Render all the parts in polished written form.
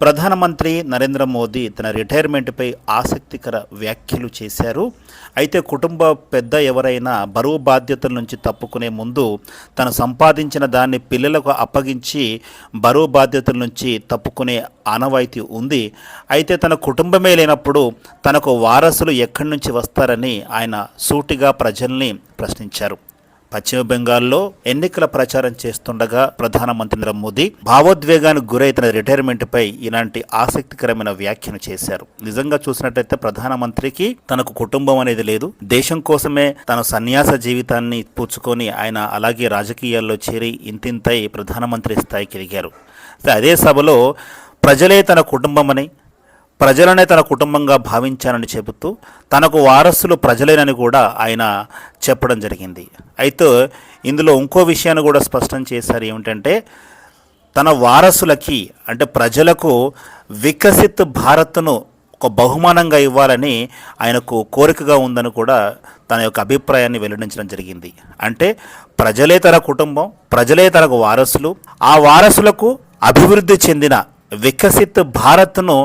ప్రధానమంత్రి నరేంద్ర మోదీ తన రిటైర్మెంట్పై ఆసక్తికర వ్యాఖ్యలు చేశారు. అయితే కుటుంబ పెద్ద ఎవరైనా బరువు బాధ్యతల నుంచి తప్పుకునే ముందు తను సంపాదించిన దాన్ని పిల్లలకు అప్పగించి బరువు బాధ్యతల నుంచి తప్పుకునే ఆనవాయితీ ఉంది. అయితే తన కుటుంబమే లేనప్పుడు తనకు వారసులు ఎక్కడి నుంచి వస్తారని ఆయన సూటిగా ప్రజల్ని ప్రశ్నించారు. పశ్చిమ బెంగాల్లో ఎన్నికల ప్రచారం చేస్తుండగా ప్రధానమంత్రి నరేంద్ర మోదీ భావోద్వేగానికి గురై తన రిటైర్మెంట్పై ఇలాంటి ఆసక్తికరమైన వ్యాఖ్యలు చేశారు. నిజంగా చూసినట్లయితే ప్రధానమంత్రికి తనకు కుటుంబం అనేది లేదు. దేశం కోసమే తన సన్యాస జీవితాన్ని పుచ్చుకొని ఆయన అలాగే రాజకీయాల్లో చేరి ఇంతింతై ప్రధానమంత్రి స్థాయికి ఎదిగారు. అదే సభలో ప్రజలే తన కుటుంబమని, ప్రజలనే తన కుటుంబంగా భావించానని చెబుతూ తనకు వారసులు ప్రజలేనని కూడా ఆయన చెప్పడం జరిగింది. అయితే ఇందులో ఇంకో విషయాన్ని కూడా స్పష్టం చేశారు. ఏమిటంటే తన వారసులకి అంటే ప్రజలకు వికసిత్ భారత్ను ఒక బహుమానంగా ఇవ్వాలని ఆయనకు కోరికగా ఉందని కూడా తన యొక్క అభిప్రాయాన్ని వెల్లడించడం జరిగింది. అంటే ప్రజలే తన కుటుంబం, ప్రజలే తనకు వారసులు, ఆ వారసులకు అభివృద్ధి చెందిన వికసిత్ భారత్ను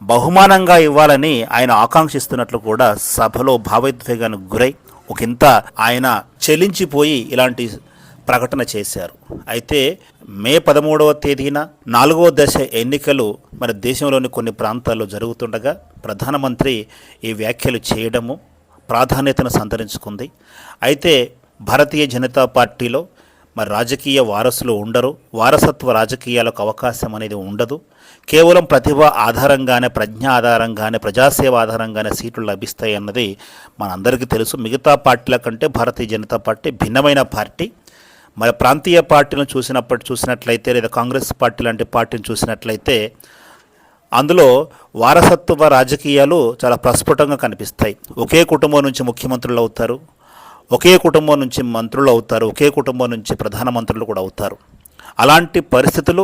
బహుమానంగా ఇవ్వాలని ఆయన ఆకాంక్షిస్తున్నట్లు కూడా సభలో భావోద్వేగానికి గురై ఒకంత ఆయన చెలించిపోయి ఇలాంటి ప్రకటన చేశారు. అయితే మే 13వ తేదీన 4వ దశ ఎన్నికలు మన దేశంలోని కొన్ని ప్రాంతాల్లో జరుగుతుండగా ప్రధానమంత్రి ఈ వ్యాఖ్యలు చేయడము ప్రాధాన్యతను సంతరించుకుంది. అయితే భారతీయ జనతా పార్టీలో మరి రాజకీయ వారసులు ఉండరు, వారసత్వ రాజకీయాలకు అవకాశం అనేది ఉండదు. కేవలం ప్రతిభ ఆధారంగానే, ప్రజ్ఞ ఆధారంగానే, ప్రజాసేవ ఆధారంగానే సీట్లు లభిస్తాయి అన్నది మనందరికీ తెలుసు. మిగతా పార్టీల కంటే భారతీయ జనతా పార్టీ భిన్నమైన పార్టీ. మరి ప్రాంతీయ పార్టీలను చూసినట్లయితే లేదా కాంగ్రెస్ పార్టీ లాంటి పార్టీని చూసినట్లయితే అందులో వారసత్వ రాజకీయాలు చాలా ప్రస్ఫుటంగా కనిపిస్తాయి. ఒకే కుటుంబం నుంచి ముఖ్యమంత్రులు అవుతారు, ఒకే కుటుంబం నుంచి మంత్రులు అవుతారు, ఒకే కుటుంబం నుంచి ప్రధానమంత్రులు కూడా అవుతారు. అలాంటి పరిస్థితులు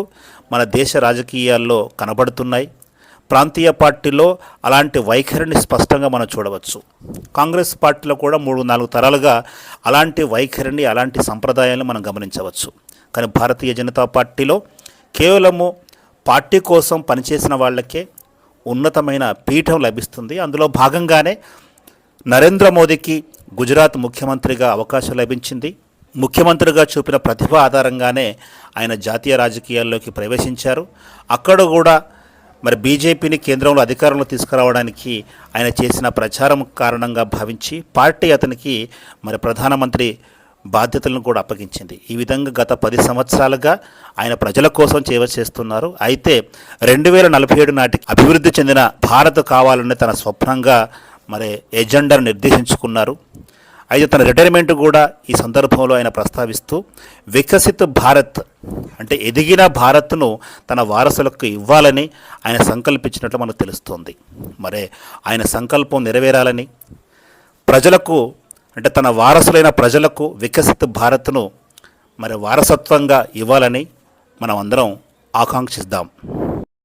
మన దేశ రాజకీయాల్లో కనబడుతున్నాయి. ప్రాంతీయ పార్టీలో అలాంటి వైఖరిని స్పష్టంగా మనం చూడవచ్చు. కాంగ్రెస్ పార్టీలో కూడా 3-4 తరాలుగా అలాంటి వైఖరిని, అలాంటి సంప్రదాయాలను మనం గమనించవచ్చు. కానీ భారతీయ జనతా పార్టీలో కేవలము పార్టీ కోసం పనిచేసిన వాళ్ళకే ఉన్నతమైన పీఠం లభిస్తుంది. అందులో భాగంగానే నరేంద్ర మోదీకి గుజరాత్ ముఖ్యమంత్రిగా అవకాశం లభించింది. ముఖ్యమంత్రిగా చూపిన ప్రతిభ ఆధారంగానే ఆయన జాతీయ రాజకీయాల్లోకి ప్రవేశించారు. అక్కడ కూడా మరి బీజేపీని కేంద్రంలో అధికారంలో తీసుకురావడానికి ఆయన చేసిన ప్రచారం కారణంగా భావించి పార్టీ అతనికి మరి ప్రధానమంత్రి బాధ్యతలను కూడా అప్పగించింది. ఈ విధంగా గత 10 సంవత్సరాలుగా ఆయన ప్రజల కోసం సేవ చేస్తున్నారు. అయితే 2047 నాటికి అభివృద్ధి చెందిన భారత్ కావాలని తన స్వప్నంగా మరి ఎజెండాను నిర్దేశించుకున్నారు. అయితే తన రిటైర్మెంట్ కూడా ఈ సందర్భంలో ఆయన ప్రస్తావిస్తూ వికసిత్ భారత్ అంటే ఎదిగిన భారత్ను తన వారసులకు ఇవ్వాలని ఆయన సంకల్పించినట్లు మనకు తెలుస్తోంది. మరి ఆయన సంకల్పం నెరవేరాలని, ప్రజలకు అంటే తన వారసులైన ప్రజలకు వికసిత్ భారత్ను మరి వారసత్వంగా ఇవ్వాలని మనం అందరం ఆకాంక్షిద్దాం.